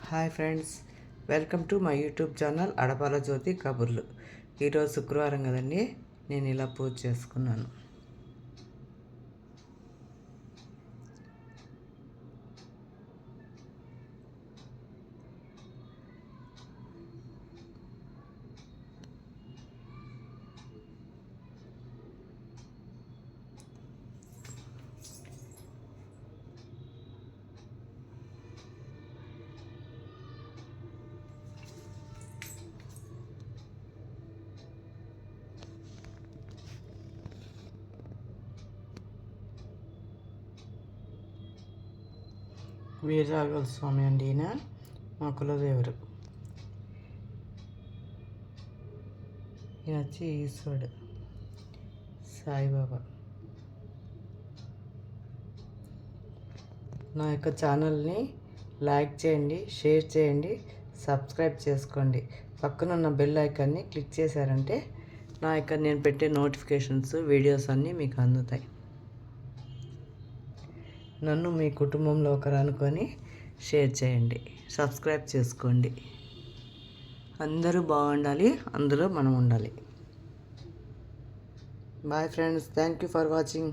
Hi friends, welcome to my YouTube channel Adapala Jyothi కబుర్లు. ఈరోజు శుక్రవారం కదండి, నేను ఇలా పూజ చేసుకున్నాను. వీరరాఘవ స్వామి అండి, ఈయన మా కులదేవుడు. ఈయన వచ్చి ఈశ్వరుడు సాయిబాబా. నా యొక్క ఛానల్ని లైక్ చేయండి, షేర్ చేయండి, సబ్స్క్రైబ్ చేసుకోండి. పక్కనున్న బెల్ ఐకాన్ని క్లిక్ చేశారంటే నా యొక్క నేను పెట్టే నోటిఫికేషన్స్, వీడియోస్ అన్నీ మీకు అందుతాయి. నన్ను మీ కుటుంబంలో ఒకరు అనుకొని షేర్ చేయండి, సబ్స్క్రైబ్ చేసుకోండి. అందరూ బాగుండాలి, అందులో మనం ఉండాలి. Bye friends, thank you for watching.